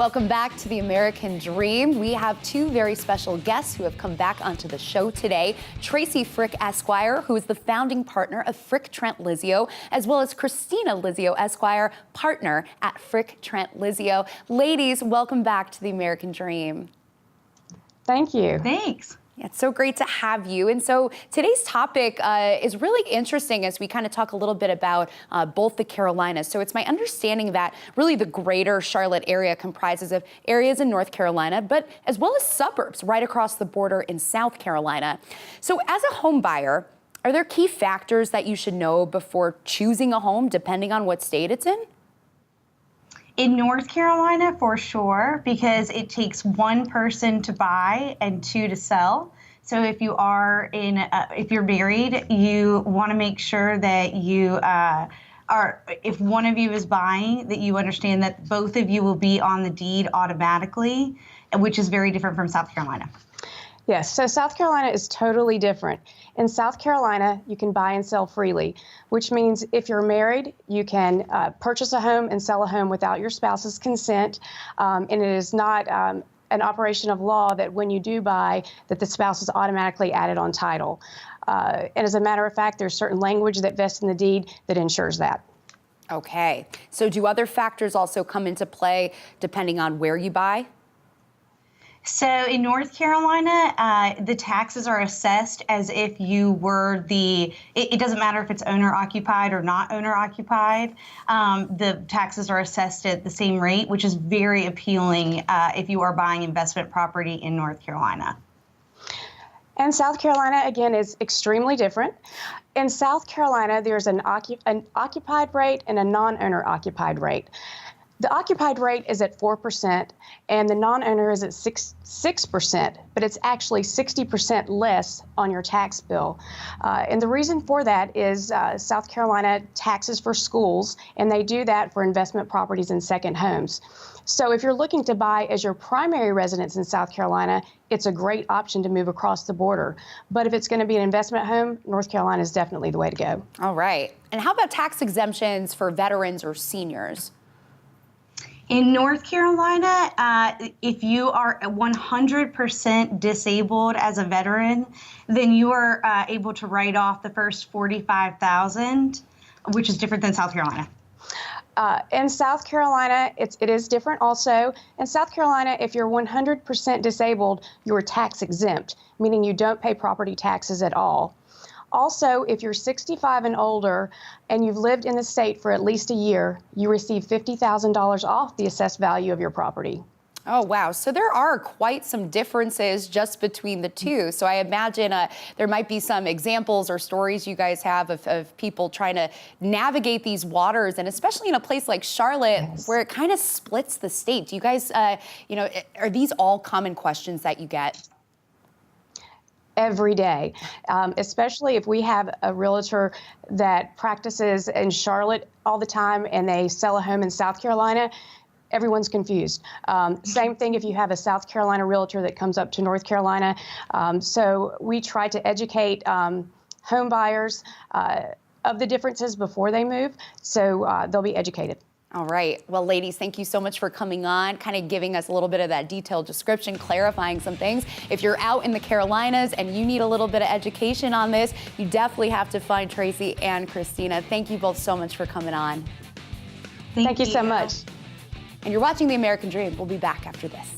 Welcome back to the American Dream. We have two very special guests who have come back onto the show today. Tracy Frick Esquire, who is the founding partner of Frick Trent Lizio, as well as Christina Lizio Esquire, partner at Frick Trent Lizio. Ladies, welcome back to the American Dream. Thank you. Thanks. Yeah, it's so great to have you. And so today's topic is really interesting as we kind of talk a little bit about both the Carolinas. So it's my understanding that really the greater Charlotte area comprises of areas in North Carolina, but as well as suburbs right across the border in South Carolina. So as a home buyer, are there key factors that you should know before choosing a home depending on what state it's in? In North Carolina, for sure, because it takes one person to buy and two to sell. So if you are if you're married, you want to make sure that you if one of you is buying, that you understand that both of you will be on the deed automatically, which is very different from South Carolina. Yes, so South Carolina is totally different. In South Carolina, you can buy and sell freely, which means if you're married, you can purchase a home and sell a home without your spouse's consent, and it is not an operation of law that when you do buy, that the spouse is automatically added on title. And as a matter of fact, there's certain language that vests in the deed that ensures that. Okay, so do other factors also come into play depending on where you buy? So in North Carolina, the taxes are assessed as if you were it doesn't matter if it's owner occupied or not owner occupied. The taxes are assessed at the same rate, which is very appealing if you are buying investment property in North Carolina. And South Carolina, again, is extremely different. In South Carolina, there's an occupied rate and a non-owner occupied rate. The occupied rate is at 4%, and the non-owner is at 6%, but it's actually 60% less on your tax bill. And the reason for that is South Carolina taxes for schools, and they do that for investment properties and second homes. So if you're looking to buy as your primary residence in South Carolina, it's a great option to move across the border. But if it's going to be an investment home, North Carolina is definitely the way to go. All right. And how about tax exemptions for veterans or seniors? In North Carolina, if you are 100% disabled as a veteran, then you are able to write off the first $45,000, which is different than South Carolina. In South Carolina, it is different also. In South Carolina, if you're 100% disabled, you're tax exempt, meaning you don't pay property taxes at all. Also, if you're 65 and older and you've lived in the state for at least a year, you receive $50,000 off the assessed value of your property. Oh, wow. So there are quite some differences just between the two. So I imagine there might be some examples or stories you guys have of people trying to navigate these waters, and especially in a place like Charlotte, yes, where it kind of splits the state. Do you guys, are these all common questions that you get? Every day, especially if we have a realtor that practices in Charlotte all the time and they sell a home in South Carolina, everyone's confused. Same thing if you have a South Carolina realtor that comes up to North Carolina. So we try to educate home buyers of the differences before they move, so they'll be educated. All right. Well, ladies, thank you so much for coming on, kind of giving us a little bit of that detailed description, clarifying some things. If you're out in the Carolinas and you need a little bit of education on this, you definitely have to find Tracy and Christina. Thank you both so much for coming on. Thank you so much. And you're watching The American Dream. We'll be back after this.